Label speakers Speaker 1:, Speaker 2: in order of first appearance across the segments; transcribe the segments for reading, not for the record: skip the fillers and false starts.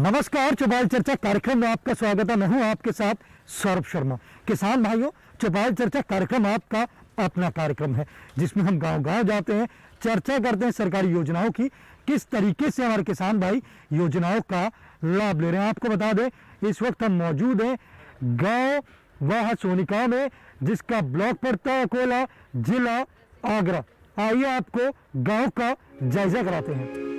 Speaker 1: नमस्कार, चौपाल चर्चा कार्यक्रम में आपका स्वागत है। मैं हूं आपके साथ सौरभ शर्मा। किसान भाइयों, चौपाल चर्चा कार्यक्रम आपका अपना कार्यक्रम है जिसमें हम गांव-गांव जाते हैं, चर्चा करते हैं सरकारी योजनाओं की, किस तरीके से हमारे किसान भाई योजनाओं का लाभ ले रहे हैं। आपको बता दें, इस वक्त हम मौजूद हैं गाँव वाह सोनिका में, जिसका ब्लॉक पड़ता है अकोला, जिला आगरा। आइए आपको गाँव का जायजा कराते हैं।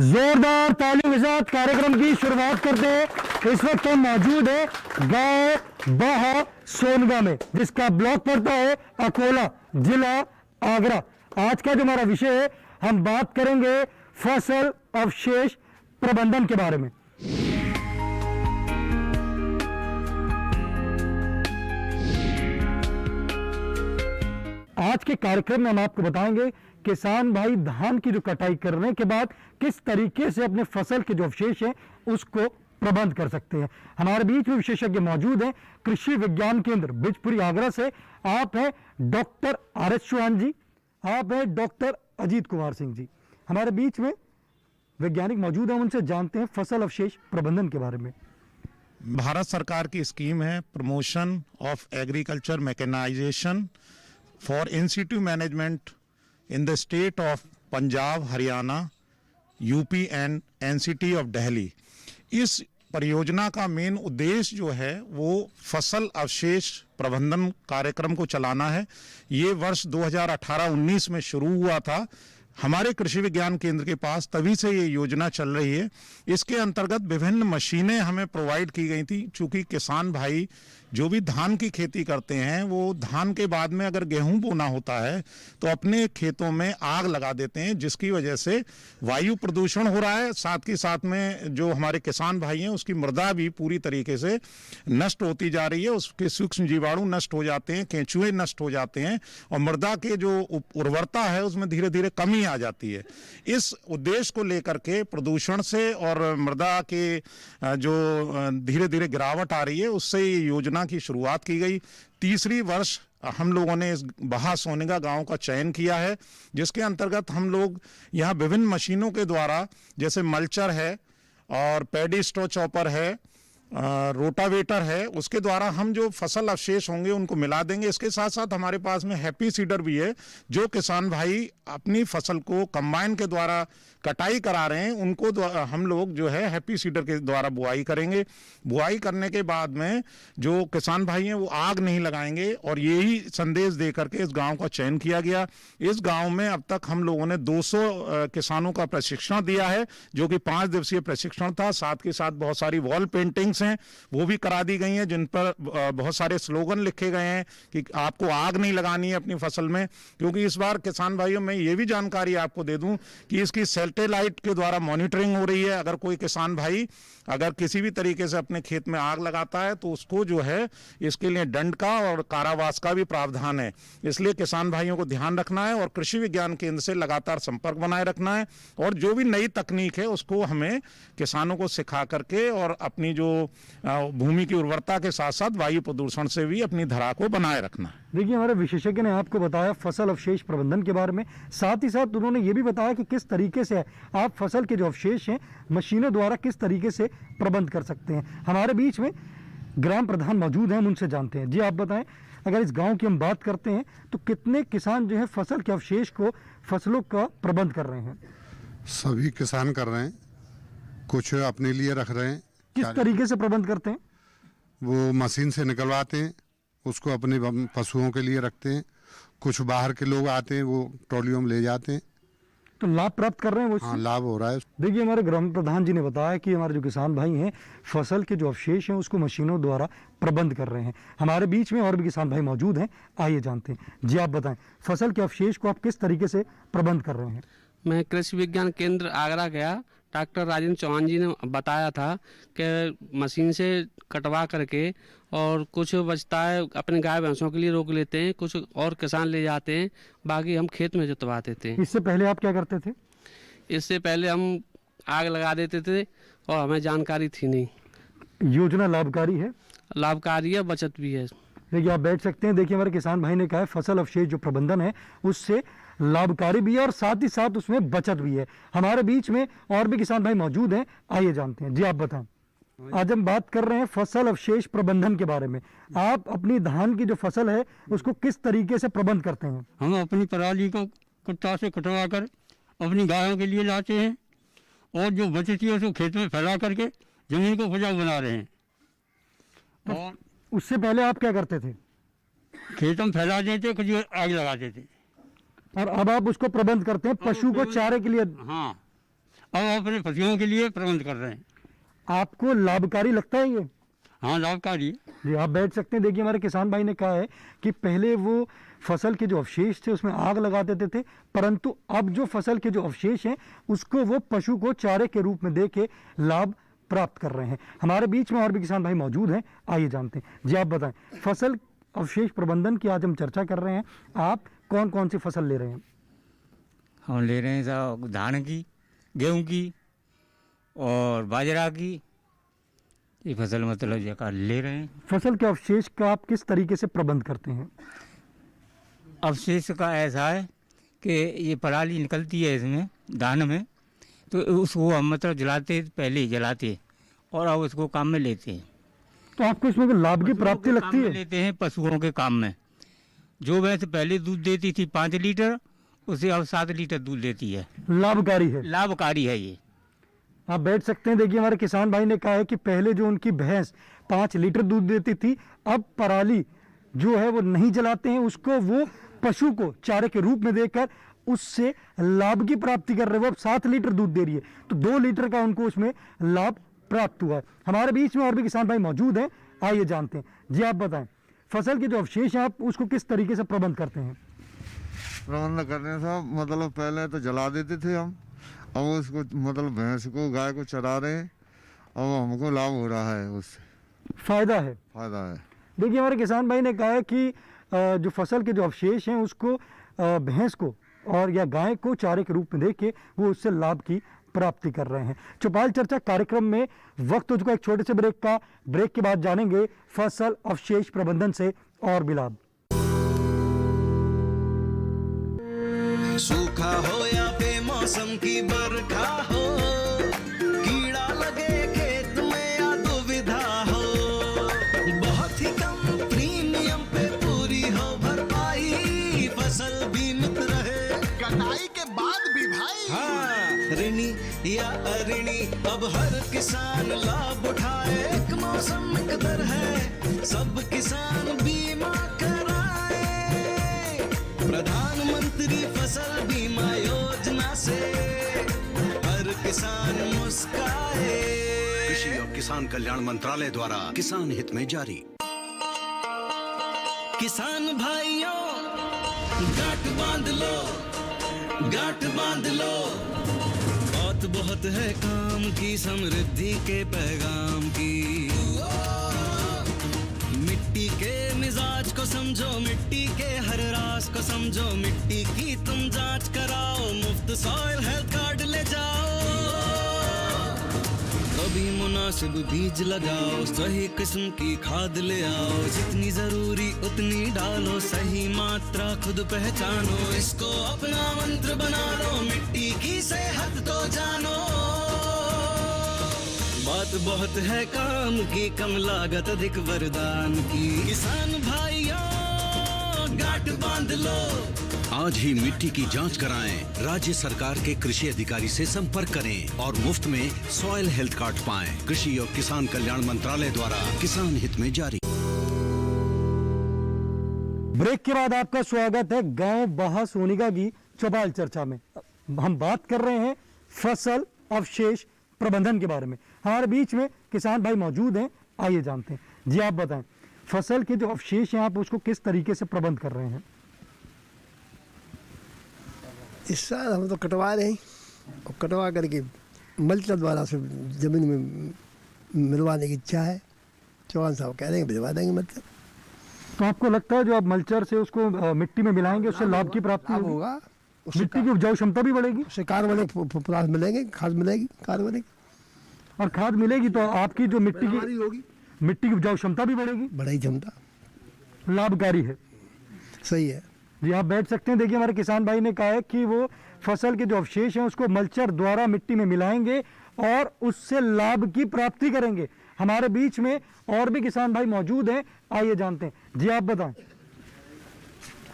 Speaker 1: जोरदार तालियों के साथ कार्यक्रम की शुरुआत करते हैं। इस वक्त हम मौजूद है गांव बाह सोनगा में, जिसका ब्लॉक पड़ता है अकोला, जिला आगरा। आज का जो हमारा विषय है, हम बात करेंगे फसल अवशेष प्रबंधन के बारे में। आज के कार्यक्रम में हम आपको बताएंगे किसान भाई धान की जो कटाई करने के बाद किस तरीके से अपने फसल के जो अवशेष हैं उसको प्रबंध कर सकते हैं। हमारे बीच में विशेषज्ञ मौजूद हैं कृषि विज्ञान केंद्र बिजपुरी आगरा से। आप हैं डॉक्टर आर.एस. चौहान जी, आप हैं डॉक्टर अजीत कुमार सिंह जी। हमारे बीच में वैज्ञानिक मौजूद हैं, उनसे जानते हैं फसल अवशेष प्रबंधन के बारे में।
Speaker 2: भारत सरकार की स्कीम है promotion of agriculture mechanisation for in situ management in the state of Punjab, Haryana, UP and NCT of Delhi. इस परियोजना का मेन उद्देश्य जो है वो फसल अवशेष प्रबंधन कार्यक्रम को चलाना है। ये वर्ष 2018-19 में शुरू हुआ था। हमारे कृषि विज्ञान केंद्र के पास तभी से ये योजना चल रही है। इसके अंतर्गत विभिन्न मशीनें हमें प्रोवाइड की गई थी, चूंकि किसान भाई जो भी धान की खेती करते हैं वो धान के बाद में अगर गेहूं बोना होता है तो अपने खेतों में आग लगा देते हैं, जिसकी वजह से वायु प्रदूषण हो रहा है। साथ ही साथ में जो हमारे किसान भाई हैं उसकी मृदा भी पूरी तरीके से नष्ट होती जा रही है, उसके सूक्ष्म जीवाणु नष्ट हो जाते हैं, केंचुए नष्ट हो जाते हैं और मृदा के जो उर्वरता है उसमें धीरे धीरे कमी आ जाती है। इस उद्देश्य को लेकर के प्रदूषण से और मृदा के जो धीरे धीरे गिरावट आ रही है, उससे ये योजना की शुरुआत की गई। तीसरी वर्ष हम लोगों ने इस बाह सोनिका गांव का चयन किया है, जिसके अंतर्गत हम लोग यहाँ विभिन्न मशीनों के द्वारा, जैसे मल्चर है और पैडी स्ट्रॉ चॉपर है, रोटावेटर है, उसके द्वारा हम जो फसल अवशेष होंगे उनको मिला देंगे। इसके साथ साथ हमारे पास में हैप्पी सीडर भी है, जो किसान भाई अपनी फसल को कंबाइन के द्वारा कटाई करा रहे हैं उनको हम लोग जो है हैप्पी सीडर के द्वारा बुआई करेंगे। बुआई करने के बाद में जो किसान भाई हैं वो आग नहीं लगाएंगे, और यही संदेश दे करके इस गांव का चयन किया गया। इस गांव में अब तक हम लोगों ने 200 किसानों का प्रशिक्षण दिया है, जो कि 5 दिवसीय प्रशिक्षण था। साथ के साथ बहुत सारी वॉल पेंटिंग्स हैं वो भी करा दी गई हैं, जिन पर बहुत सारे स्लोगन लिखे गए हैं कि आपको आग नहीं लगानी है अपनी फसल में। क्योंकि इस बार किसान भाइयों, मैं ये भी जानकारी आपको दे दूं कि इसकी सैटेलाइट के द्वारा मॉनिटरिंग हो रही है। अगर कोई किसान भाई अगर किसी भी तरीके से अपने खेत में आग लगाता है तो उसको जो है इसके लिए दंड का और कारावास का भी प्रावधान है। इसलिए किसान भाइयों को ध्यान रखना है और कृषि विज्ञान केंद्र से लगातार संपर्क बनाए रखना है, और जो भी नई तकनीक है उसको हमें किसानों को सिखा करके और अपनी जो भूमि की उर्वरता के साथ साथ वायु प्रदूषण से भी अपनी धरा को बनाए रखना है।
Speaker 1: देखिए, हमारे विशेषज्ञ ने आपको बताया फसल अवशेष प्रबंधन के बारे में, साथ ही साथ उन्होंने ये भी बताया कि किस तरीके से आप फसल के जो अवशेष हैं मशीनों द्वारा किस तरीके से प्रबंध कर सकते हैं। हमारे बीच में ग्राम प्रधान मौजूद हैं, हम उनसे जानते हैं। जी, आप बताएं, अगर इस गांव की हम बात करते हैं तो कितने किसान जो है फसल के अवशेष को, फसलों का प्रबंध कर रहे हैं?
Speaker 3: सभी किसान कर रहे हैं, कुछ अपने लिए रख रहे हैं।
Speaker 1: किस तरीके से प्रबंध करते हैं?
Speaker 3: वो मशीन से निकलवाते हैं, उसको अपने पशुओं के लिए रखते हैं, कुछ बाहर के लोग आते हैं, वो ट्रॉलियों में ले जाते हैं।
Speaker 1: तो लाभ प्राप्त कर रहे हैं वो इससे?
Speaker 3: हाँ, लाभ हो रहा है।
Speaker 1: देखिए, हमारे ग्राम प्रधान जी ने बताया कि हमारे जो किसान भाई हैं फसल के जो अवशेष हैं उसको मशीनों द्वारा प्रबंध कर रहे हैं। हमारे बीच में और भी किसान भाई मौजूद हैं, आइए जानते हैं। जी आप बताएं, फसल के अवशेष को आप किस तरीके से प्रबंध कर रहे हैं?
Speaker 4: मैं कृषि विज्ञान केंद्र आगरा गया, डॉक्टर राजेंद्र चौहान जी ने बताया था कि मशीन से कटवा करके और कुछ बचता है अपने गाय भैंसों के लिए रोक लेते हैं, कुछ और किसान ले जाते हैं, बाकी हम खेत में जुतवा देते हैं।
Speaker 1: इससे पहले आप क्या करते थे?
Speaker 4: इससे पहले हम आग लगा देते थे और हमें जानकारी थी नहीं।
Speaker 1: योजना लाभकारी है,
Speaker 4: लाभकारी है, बचत भी है।
Speaker 1: देखिए आप बैठ सकते हैं। देखिए हमारे किसान भाई ने कहा है फसल अवशेष जो प्रबंधन है उससे लाभकारी भी है और साथ ही साथ उसमें बचत भी है। हमारे बीच में और भी किसान भाई मौजूद हैं, आइए जानते हैं। जी आप बताएं। आज हम बात कर रहे हैं फसल अवशेष प्रबंधन के बारे में। आप अपनी धान की जो फसल है उसको किस तरीके से प्रबंध करते हैं?
Speaker 5: हम अपनी पराली को कुत्ता से कटवा कर अपनी गायों के लिए लाते हैं और जो बचती है उसको खेत में फैला करके जमीन को उपजाऊ बना रहे हैं। और
Speaker 1: उससे पहले आप क्या करते थे?
Speaker 5: खेत में फैला देते, कुछ आग लगा देते।
Speaker 1: और अब आप उसको प्रबंध करते हैं पशु को चारे के लिए।
Speaker 5: हाँ, अब अपने पशुओं के लिए प्रबंध कर रहे हैं।
Speaker 1: आपको लाभकारी लगता है ये?
Speaker 5: हाँ, लाभकारी।
Speaker 1: जी आप बैठ सकते हैं। देखिए हमारे किसान भाई ने कहा है कि पहले वो फसल के जो अवशेष थे उसमें आग लगा देते थे, परंतु अब जो फसल के जो अवशेष हैं उसको वो पशु को चारे के रूप में दे के लाभ प्राप्त कर रहे हैं। हमारे बीच में और भी किसान भाई मौजूद हैं, आइए जानते हैं। जी आप बताएं, फसल अवशेष प्रबंधन की आज हम चर्चा कर रहे हैं। आप कौन कौन सी फसल ले रहे हैं?
Speaker 6: हम ले रहे हैं साहब धान की, गेहूं की और बाजरा की, ये फसल मतलब जगह ले रहे हैं।
Speaker 1: फसल के अवशेष का आप किस तरीके से प्रबंध करते हैं?
Speaker 6: अवशेष का ऐसा है कि ये पराली निकलती है इसमें धान में, तो उसको हम मतलब जलाते पहले ही जलाते और अब उसको काम में लेते हैं।
Speaker 1: तो आपको इसमें कोई लाभ की प्राप्ति लगती
Speaker 6: काम में
Speaker 1: है?
Speaker 6: लेते हैं पशुओं के काम में। जो भैंस पहले दूध देती थी 5 लीटर, उसे अब 7 लीटर दूध देती है।
Speaker 1: लाभकारी है,
Speaker 6: लाभकारी है ये।
Speaker 1: आप बैठ सकते हैं। देखिए हमारे किसान भाई ने कहा है कि पहले जो उनकी भैंस 5 लीटर दूध देती थी, अब पराली जो है वो नहीं जलाते हैं, उसको वो पशु को चारे के रूप में देकर उससे लाभ की प्राप्ति कर रहे हैं। वो अब 7 लीटर दूध दे रही है, तो 2 लीटर का उनको उसमें लाभ प्राप्त हुआ है। हमारे बीच में और भी किसान भाई मौजूद हैं, आइए जानते हैं। जी आप बताएं, फसल के जो अवशेष हैं आप उसको किस तरीके से प्रबंध करते हैं?
Speaker 7: प्रबंध करने से मतलब पहले तो जला देते थे हम, अब उसको मतलब भैंस को गाय को चरा रहे हैं, अब हमको लाभ हो रहा है, उससे
Speaker 1: फायदा है।
Speaker 7: फायदा है।
Speaker 1: देखिए हमारे किसान भाई ने कहा है कि जो फसल के जो अवशेष हैं उसको भैंस को और या गाय को चारे के रूप में दे के वो उससे लाभ की प्राप्ति कर रहे हैं। चौपाल चर्चा कार्यक्रम में वक्त हो चुका एक छोटे से ब्रेक का। ब्रेक के बाद जानेंगे फसल अवशेष प्रबंधन से और भी लाभ।
Speaker 8: सूखा हो या बेमौसम की बरखा हो, कीड़ा लगे खेत में या दुविधा हो, बहुत ही कम प्रीमियम पे पूरी हो भरपाई, फसल बीमित रहे
Speaker 9: कटाई के बाद भी भाई।
Speaker 8: हाँ, ऋणी या अऋणी अब हर किसान लाभ उठाए, एक मौसम एक दर है, सब किसान बीमा कराए, प्रधानमंत्री फसल बीमा योजना से हर किसान मुस्काए।
Speaker 10: कृषि और किसान कल्याण मंत्रालय द्वारा किसान हित में जारी।
Speaker 8: किसान भाइयों गांठ बांध लो, गांठ बांध लो, बहुत बहुत है काम की, समृद्धि के पैगाम की। मिट्टी के मिजाज को समझो, मिट्टी के हर राज को समझो, मिट्टी की तुम जांच कराओ, मुफ्त सॉइल हेल्थ कार्ड ले जाओ, कभी मुनासिब बीज लगाओ, सही किस्म की खाद ले आओ, जितनी जरूरी उतनी डालो, सही मात्रा खुद पहचानो, इसको अपना मंत्र बना लो, मिट्टी की सेहत तो जानो। बात बहुत है काम की, कम लागत अधिक वरदान की, किसान भाइयों गांठ बांध लो।
Speaker 10: आज ही मिट्टी की जांच कराएं, राज्य सरकार के कृषि अधिकारी से संपर्क करें और मुफ्त में सॉइल हेल्थ कार्ड पाएं। कृषि और किसान कल्याण मंत्रालय द्वारा किसान हित में जारी।
Speaker 1: ब्रेक के बाद आपका स्वागत है गांव बाहा सोनिका की चौपाल चर्चा में। हम बात कर रहे हैं फसल अवशेष प्रबंधन के बारे में। हमारे बीच में किसान भाई मौजूद हैं, आइए जानते हैं। जी आप बताएं, फसल के जो अवशेष हैं आप उसको किस तरीके से प्रबंध कर रहे हैं?
Speaker 11: इस साल हम तो कटवा रहे हैं और कटवा करके मल्चर द्वारा से ज़मीन में मिलवाने की इच्छा है। चौहान साहब कह रहे हैं भिजवा देंगे मल्चर।
Speaker 1: तो आपको लगता है जो आप मल्चर से उसको मिट्टी में मिलाएंगे उससे लाभ की प्राप्ति
Speaker 11: होगा,
Speaker 1: मिट्टी की उपजाऊ क्षमता भी बढ़ेगी,
Speaker 11: उससे कार्बनिक पदार्थ मिलेंगे, खाद मिलेगी कार्बनिक,
Speaker 1: और खाद मिलेगी तो आपकी जो मिट्टी की
Speaker 11: होगी,
Speaker 1: मिट्टी की उपजाऊ क्षमता भी बढ़ेगी,
Speaker 11: बढ़ाई क्षमता
Speaker 1: लाभकारी है।
Speaker 11: सही है
Speaker 1: जी आप बैठ सकते हैं। देखिए हमारे किसान भाई ने कहा है कि वो फसल के जो अवशेष हैं उसको मल्चर द्वारा मिट्टी में मिलाएंगे और उससे लाभ की प्राप्ति करेंगे। हमारे बीच में और भी किसान भाई मौजूद हैं, आइए जानते हैं। जी आप बताएं,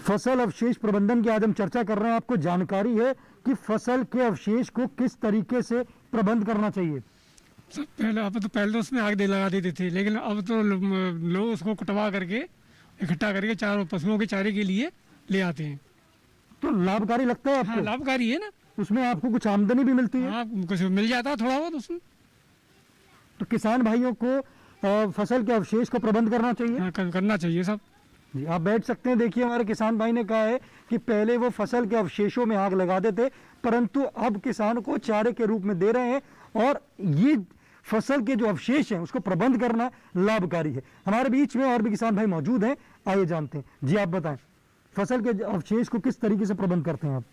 Speaker 1: फसल अवशेष प्रबंधन की आज हम चर्चा कर रहे हैं। आपको जानकारी है कि फसल के अवशेष को किस तरीके से प्रबंध करना चाहिए?
Speaker 5: पहले तो उसमें आग दे लगा देते थे, लेकिन अब तो लोग उसको कटवा करके इकट्ठा करके चारों पशुओं के चारे के लिए ले आते हैं।
Speaker 1: तो लाभकारी लगता है आपको?
Speaker 5: हाँ, लाभकारी है ना,
Speaker 1: उसमें आपको कुछ आमदनी भी मिलती है?
Speaker 5: हाँ, कुछ मिल जाता है थोड़ा बहुत उसमें।
Speaker 1: तो किसान भाइयों को फसल के अवशेष को प्रबंध करना चाहिए।
Speaker 5: हाँ, करना चाहिए सब।
Speaker 1: जी आप बैठ सकते हैं। देखिए हमारे किसान भाई ने कहा है कि पहले वो फसल के अवशेषों में आग लगा देते, परंतु अब किसान को चारे के रूप में दे रहे हैं और ये फसल के जो अवशेष हैं उसको प्रबंध करना लाभकारी है। हमारे बीच में और भी किसान भाई मौजूद हैं, आइए जानते हैं। जी आप बताएं, फसल के अवशेष को किस तरीके से प्रबंध करते हैं आप?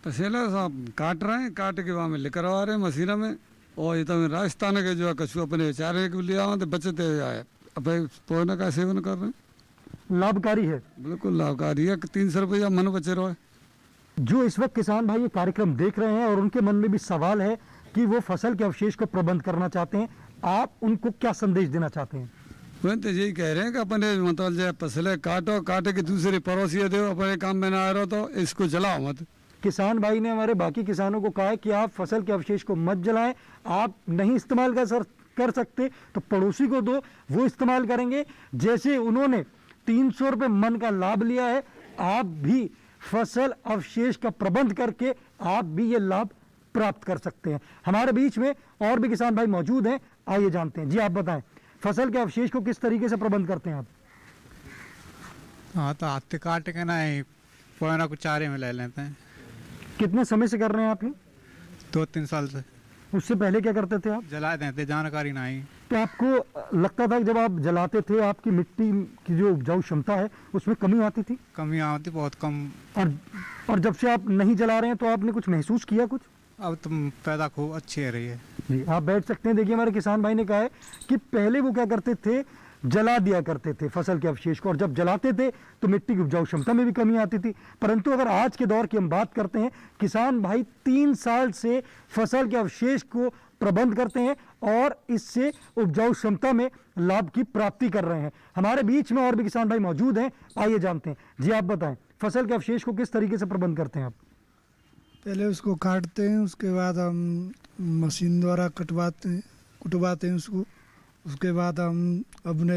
Speaker 5: पसेला साहब काट रहे हैं, काट के वहाँ में लेकर आ रहे हैं मशीना में, और ये तो राजस्थान के जो है कछु अपने चारे के लिए आए बचते आए अब पौधे का सेवन कर रहे हैं।
Speaker 1: लाभकारी है,
Speaker 5: बिल्कुल लाभकारी है। 300 रुपया मन बचे रहो।
Speaker 1: जो इस वक्त किसान भाई ये कार्यक्रम देख रहे हैं और उनके मन में भी सवाल है कि वो फसल के अवशेष को प्रबंध करना चाहते हैं, आप उनको क्या संदेश देना चाहते हैं?
Speaker 5: वह तो यही कह रहे हैं कि अपने मतलब जो फसलें काटो, काटे के दूसरे पड़ोसी दो, अपने काम में ना आ रहा तो इसको जलाओ मत।
Speaker 1: किसान भाई ने हमारे बाकी किसानों को कहा है कि आप फसल के अवशेष को मत जलाएं, आप नहीं इस्तेमाल कर सकते तो पड़ोसी को दो, वो इस्तेमाल करेंगे। जैसे उन्होंने 300 रुपये मन का लाभ लिया है, आप भी फसल अवशेष का प्रबंध करके आप भी ये लाभ प्राप्त कर सकते हैं। हमारे बीच में और भी किसान भाई मौजूद हैं, आइए जानते हैं। जी आप बताएं, फसल के अवशेष को किस तरीके से प्रबंध करते हैं आप?
Speaker 5: हाँ, तो हाथ काट के ना पोना को चारे में ले लेते हैं।
Speaker 1: कितने समय से कर रहे हैं आप ये?
Speaker 5: 2-3 साल से।
Speaker 1: उससे पहले क्या करते थे आप?
Speaker 5: जला देते, जानकारी ना आई।
Speaker 1: तो आपको लगता था कि जब आप जलाते थे आपकी मिट्टी की जो उपजाऊ क्षमता है उसमें कमी आती थी?
Speaker 5: कमी आती बहुत कम।
Speaker 1: और जब से आप नहीं जला रहे हैं तो आपने कुछ महसूस किया कुछ?
Speaker 5: अब तुम पैदा खूब अच्छी रही है।
Speaker 1: जी आप बैठ सकते हैं। देखिए हमारे किसान भाई ने कहा है कि पहले वो क्या करते थे, जला दिया करते थे फसल के अवशेष को, और जब जलाते थे तो मिट्टी की उपजाऊ क्षमता में भी कमी आती थी। परंतु अगर आज के दौर की हम बात करते हैं, किसान भाई 3 साल से फसल के अवशेष को प्रबंध करते हैं और इससे उपजाऊ क्षमता में लाभ की प्राप्ति कर रहे हैं। हमारे बीच में और भी किसान भाई मौजूद हैं, आइए जानते हैं। जी आप बताएं, फसल के अवशेष को किस तरीके से प्रबंध करते हैं आप?
Speaker 11: पहले उसको काटते हैं, उसके बाद हम मशीन द्वारा कुटवाते हैं उसको। उसके बाद हम अपने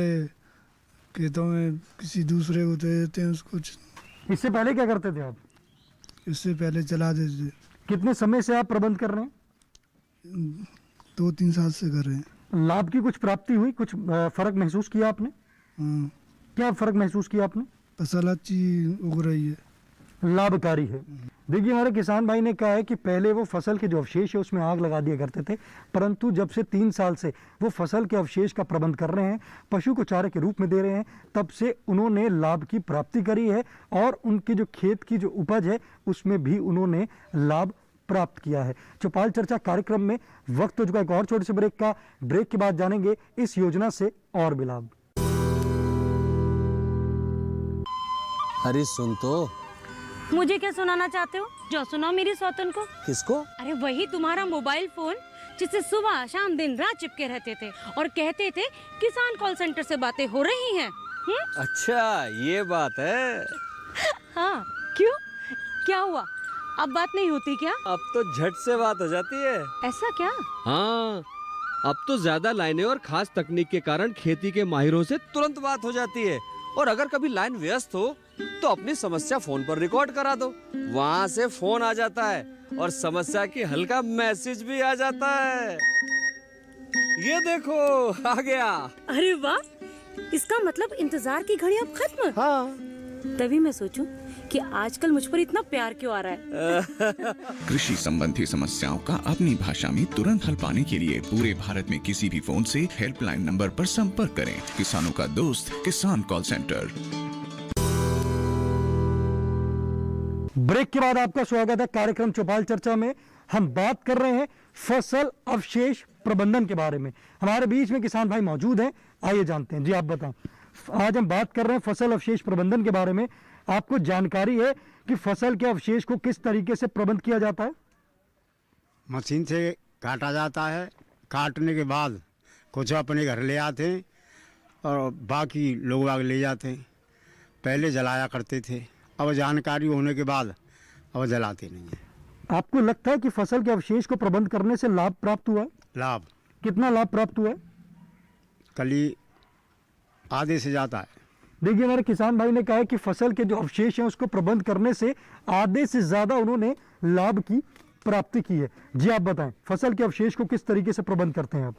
Speaker 11: खेतों में किसी दूसरे को दे देते हैं उसको।
Speaker 1: इससे पहले क्या करते थे आप?
Speaker 11: इससे पहले जला देते थे।
Speaker 1: कितने समय से आप प्रबंध कर रहे हैं?
Speaker 11: 2-3 साल से कर रहे हैं।
Speaker 1: लाभ की कुछ प्राप्ति हुई, कुछ फर्क महसूस किया आपने?
Speaker 11: हाँ।
Speaker 1: क्या फर्क महसूस किया आपने?
Speaker 11: फसल अच्छी उग रही है,
Speaker 1: लाभकारी है। देखिए हमारे किसान भाई ने कहा है कि पहले वो फसल के जो अवशेष है उसमें आग लगा दिया करते थे, परंतु जब से 3 साल से वो फसल के अवशेष का प्रबंध कर रहे हैं, पशु को चारे के रूप में दे रहे हैं, तब से उन्होंने लाभ की प्राप्ति करी है और उनके जो खेत की जो उपज है उसमें भी उन्होंने लाभ प्राप्त किया है। चौपाल चर्चा कार्यक्रम में वक्त हो चुका है एक और छोटे से ब्रेक का। ब्रेक के बाद जानेंगे इस योजना से और भी लाभ।
Speaker 12: अरे सुन तो।
Speaker 13: मुझे क्या सुनाना चाहते हो? जो सुनाओ मेरी सौतन को।
Speaker 12: किसको?
Speaker 13: अरे वही तुम्हारा मोबाइल फोन जिससे सुबह शाम दिन रात चिपके रहते थे और कहते थे किसान कॉल सेंटर से बातें हो रही हैं।
Speaker 12: अच्छा ये बात है।
Speaker 13: हाँ क्यों, क्या हुआ? अब बात नहीं होती क्या?
Speaker 12: अब तो झट से बात हो जाती है।
Speaker 13: ऐसा क्या?
Speaker 12: हाँ, अब तो ज्यादा लाइनें और खास तकनीक के कारण खेती के माहिरों से तुरंत बात हो जाती है और अगर कभी लाइन व्यस्त हो तो अपनी समस्या फोन पर रिकॉर्ड करा दो, वहाँ से फोन आ जाता है और समस्या की हल का मैसेज भी आ जाता है। ये देखो आ गया।
Speaker 13: अरे वाह, इसका मतलब इंतजार की घड़ी अब खत्म।
Speaker 12: हाँ।
Speaker 13: तभी मैं सोचूं कि आजकल मुझ पर इतना प्यार क्यों आ रहा है।
Speaker 10: कृषि संबंधी समस्याओं का अपनी भाषा में तुरंत हल पाने के लिए पूरे भारत में किसी भी फोन से हेल्पलाइन नंबर पर संपर्क करें। किसानों का दोस्त किसान कॉल सेंटर।
Speaker 1: ब्रेक के बाद आपका स्वागत है कार्यक्रम चौपाल चर्चा में। हम बात कर रहे हैं फसल अवशेष प्रबंधन के बारे में। हमारे बीच में किसान भाई मौजूद हैं, आइए जानते हैं। जी आप बताएं, आज हम बात कर रहे हैं फसल अवशेष प्रबंधन के बारे में। आपको जानकारी है कि फसल के अवशेष को किस तरीके से प्रबंध किया जाता है?
Speaker 5: मशीन से काटा जाता है, काटने के बाद कुछ अपने घर ले आते हैं और बाकी लोग आगे ले जाते हैं। पहले जलाया करते थे, अब जानकारी होने के बाद अब जलाते नहीं है।
Speaker 1: आपको लगता है कि फसल के अवशेष को प्रबंध करने से लाभ प्राप्त हुआ है?
Speaker 5: लाभ
Speaker 1: कितना लाभ प्राप्त हुआ है?
Speaker 5: कली आधे से जाता है।
Speaker 1: देखिए, हमारे किसान भाई ने कहा है कि फसल के जो अवशेष हैं उसको प्रबंध करने से आधे से ज्यादा उन्होंने लाभ की प्राप्ति की है। जी आप बताएं, फसल के अवशेष को किस तरीके से प्रबंध करते हैं आप?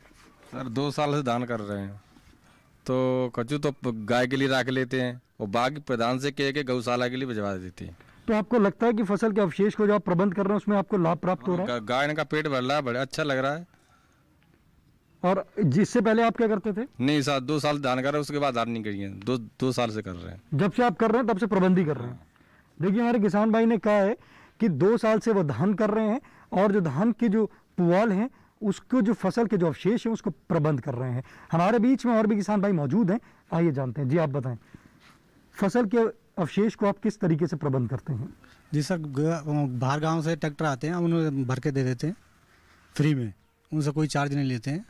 Speaker 14: सर 2 साल से धान कर रहे हैं, तो कचू तो गाय के लिए रख लेते हैं और बाकी प्रधान से कह के गौशाला के लिए भिजवा देते हैं।
Speaker 1: तो आपको लगता है कि फसल के अवशेष को जो आप प्रबंध कर रहे हैं उसमें आपको लाभ प्राप्त हो रहा है?
Speaker 14: गाय का पेट भर रहा है, बड़ा अच्छा लग रहा है।
Speaker 1: और जिससे पहले आप क्या करते थे?
Speaker 14: नहीं सर, 2 साल धान कर रहे हैं, उसके बाद धान नहीं करी है। 2 साल से कर रहे हैं।
Speaker 1: जब से आप कर रहे हैं तब से प्रबंध ही कर रहे हैं। देखिए, हमारे किसान भाई ने कहा है कि 2 साल से वो धान कर रहे हैं और जो धान के जो पुआल हैं उसको, जो फसल के जो अवशेष हैं उसको प्रबंध कर रहे हैं। हमारे बीच में और भी किसान भाई मौजूद हैं, आइए जानते हैं। जी आप बताएं, फसल के अवशेष को आप किस तरीके से प्रबंध करते हैं?
Speaker 15: जी सर, बाहर गांव से ट्रैक्टर आते हैं, हम उन्हें भर के दे देते हैं फ्री में, उनसे कोई चार्ज नहीं लेते हैं।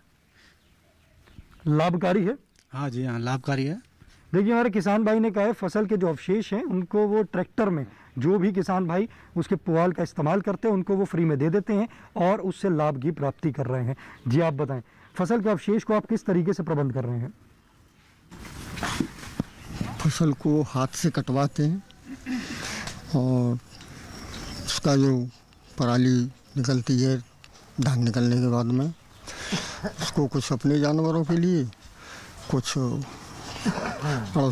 Speaker 1: लाभकारी है?
Speaker 15: हाँ जी हाँ, लाभकारी है।
Speaker 1: देखिए, हमारे किसान भाई ने कहा है फसल के जो अवशेष हैं उनको वो ट्रैक्टर में, जो भी किसान भाई उसके पुआल का इस्तेमाल करते हैं उनको वो फ्री में दे देते हैं और उससे लाभ की प्राप्ति कर रहे हैं। जी आप बताएं, फसल के अवशेष को आप किस तरीके से प्रबंध कर रहे हैं?
Speaker 16: फसल को हाथ से कटवाते हैं और उसका जो पराली निकलती है धान निकलने के बाद में, उसको कुछ अपने जानवरों के लिए, कुछ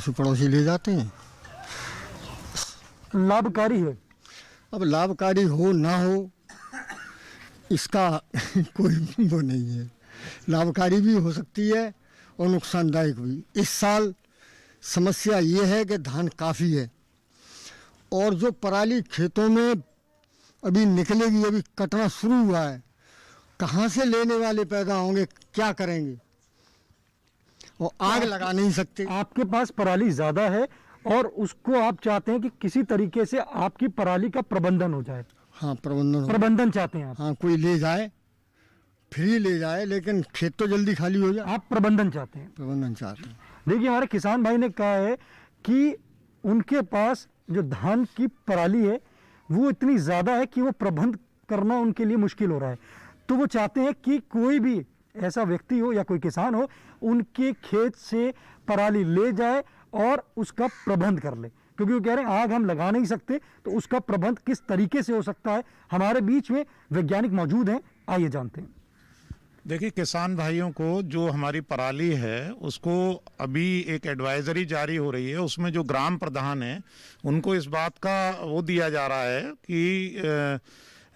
Speaker 16: पड़ोसी ले जाते हैं।
Speaker 1: लाभकारी है?
Speaker 16: अब लाभकारी हो ना हो इसका कोई वो नहीं है। लाभकारी भी हो सकती है और नुकसानदायक भी। इस साल समस्या ये है कि धान काफ़ी है और जो पराली खेतों में अभी निकलेगी, अभी कटना शुरू हुआ है, कहाँ से लेने वाले पैदा होंगे, क्या करेंगे? और आग लगा नहीं सकते।
Speaker 1: आपके पास पराली ज़्यादा है और उसको आप चाहते हैं कि किसी तरीके से आपकी पराली का प्रबंधन हो जाए।
Speaker 16: हाँ, प्रबंधन
Speaker 1: चाहते हैं आप?
Speaker 16: हाँ, कोई ले जाए, फ्री ले जाए, लेकिन खेत तो जल्दी खाली हो जाए।
Speaker 1: आप प्रबंधन चाहते हैं?
Speaker 16: प्रबंधन चाहते हैं।
Speaker 1: देखिए, हमारे किसान भाई ने कहा है कि उनके पास जो धान की पराली है वो इतनी ज़्यादा है कि वो प्रबंध करना उनके लिए मुश्किल हो रहा है। तो वो चाहते हैं कि कोई भी ऐसा व्यक्ति हो या कोई किसान हो, उनके खेत से पराली ले जाए और उसका प्रबंध कर ले, क्योंकि वो कह रहे हैं आग हम लगा नहीं सकते, तो उसका प्रबंध किस तरीके से हो सकता है। हमारे बीच में वैज्ञानिक मौजूद हैं, आइए जानते हैं।
Speaker 2: देखिए, किसान भाइयों को जो हमारी पराली है उसको अभी एक एडवाइजरी जारी हो रही है, उसमें जो ग्राम प्रधान हैं उनको इस बात का वो दिया जा रहा है कि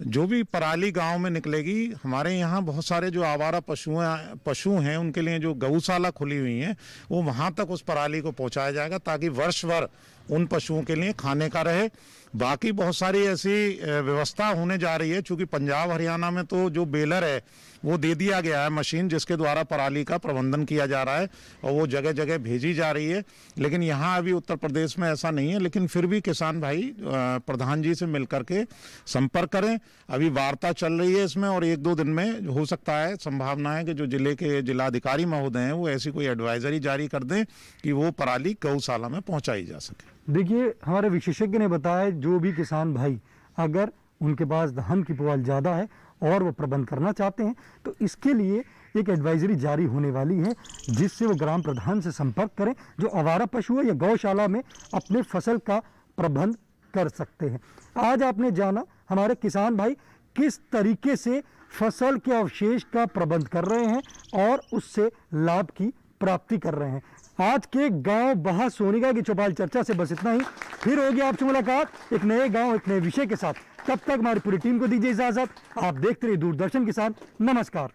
Speaker 2: जो भी पराली गांव में निकलेगी, हमारे यहाँ बहुत सारे जो आवारा पशु हैं उनके लिए जो गौशाला खुली हुई हैं वो वहाँ तक उस पराली को पहुँचाया जाएगा ताकि वर्ष भर उन पशुओं के लिए खाने का रहे। बाकी बहुत सारी ऐसी व्यवस्था होने जा रही है, चूँकि पंजाब हरियाणा में तो जो बेलर है वो दे दिया गया है मशीन, जिसके द्वारा पराली का प्रबंधन किया जा रहा है और वो जगह जगह भेजी जा रही है। लेकिन यहाँ अभी उत्तर प्रदेश में ऐसा नहीं है, लेकिन फिर भी किसान भाई प्रधान जी से मिलकर के संपर्क करें। अभी वार्ता चल रही है इसमें और 1-2 दिन में हो सकता है, संभावना है कि जो जिले के जिलाधिकारी महोदय हैं वो ऐसी कोई एडवाइजरी जारी कर दें कि वो पराली गौशाला में पहुँचाई जा सके।
Speaker 1: देखिए, हमारे विशेषज्ञ ने बताया जो भी किसान भाई अगर उनके पास धान की पुआल ज़्यादा है और वो प्रबंध करना चाहते हैं तो इसके लिए एक एडवाइजरी जारी होने वाली है, जिससे वो ग्राम प्रधान से संपर्क करें जो आवारा पशु है या गौशाला में अपने फसल का प्रबंध कर सकते हैं। आज आपने जाना हमारे किसान भाई किस तरीके से फसल के अवशेष का प्रबंध कर रहे हैं और उससे लाभ की प्राप्ति कर रहे हैं। आज के गांव बहा सोनिका की चौपाल चर्चा से बस इतना ही। फिर होगी आपसे मुलाकात एक नए गांव एक नए विषय के साथ। तब तक हमारी पूरी टीम को दीजिए इजाजत। आप देखते रहिए दूरदर्शन किसान। नमस्कार।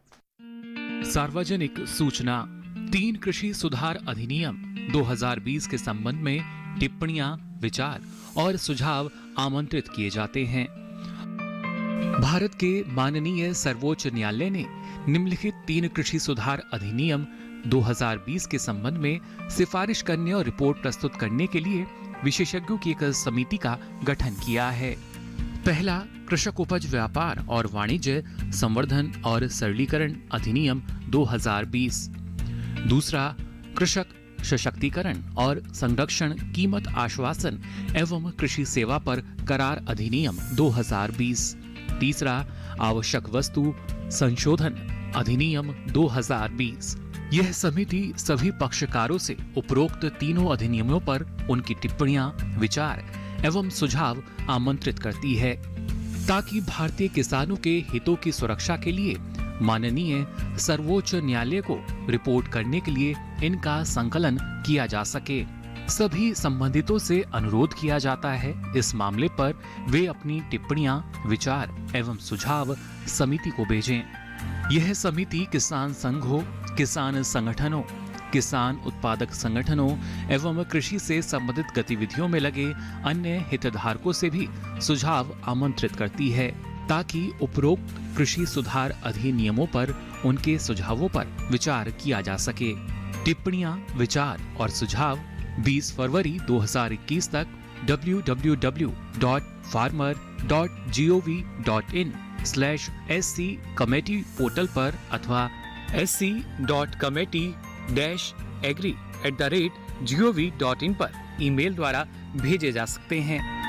Speaker 17: सार्वजनिक सूचना 3 कृषि सुधार अधिनियम 2020 के संबंध में टिप्पणियां, विचार और सुझाव आमंत्रित किए जाते हैं। भारत के माननीय सर्वोच्च न्यायालय ने निम्नलिखित 3 कृषि सुधार अधिनियम 2020 के संबंध में सिफारिश करने और रिपोर्ट प्रस्तुत करने के लिए विशेषज्ञों की एक समिति का गठन किया है। पहला, कृषक उपज व्यापार और वाणिज्य संवर्धन और सरलीकरण अधिनियम 2020। दूसरा, कृषक सशक्तिकरण और संरक्षण कीमत आश्वासन एवं कृषि सेवा पर करार अधिनियम 2020। तीसरा, आवश्यक वस्तु संशोधन अधिनियम 2020। यह समिति सभी पक्षकारों से उपरोक्त तीनों अधिनियमों पर उनकी टिप्पणियां, विचार एवं सुझाव आमंत्रित करती है, ताकि भारतीय किसानों के हितों की सुरक्षा के लिए माननीय सर्वोच्च न्यायालय को रिपोर्ट करने के लिए इनका संकलन किया जा सके। सभी संबंधितों से अनुरोध किया जाता है इस मामले पर वे अपनी टिप्पणियां, विचार एवं सुझाव समिति को भेजें। यह समिति किसान संघों, किसान संगठनों, किसान उत्पादक संगठनों एवं कृषि से संबंधित गतिविधियों में लगे अन्य हितधारकों से भी सुझाव आमंत्रित करती है, ताकि उपरोक्त कृषि सुधार अधिनियमों पर उनके सुझावों पर विचार किया जा सके। टिप्पणियां, विचार और सुझाव 20 फरवरी 2021 तक www.farmer.gov.in/SC कमेटी पोर्टल पर अथवा sc.committee-agri@gov.in पर ईमेल द्वारा भेजे जा सकते हैं।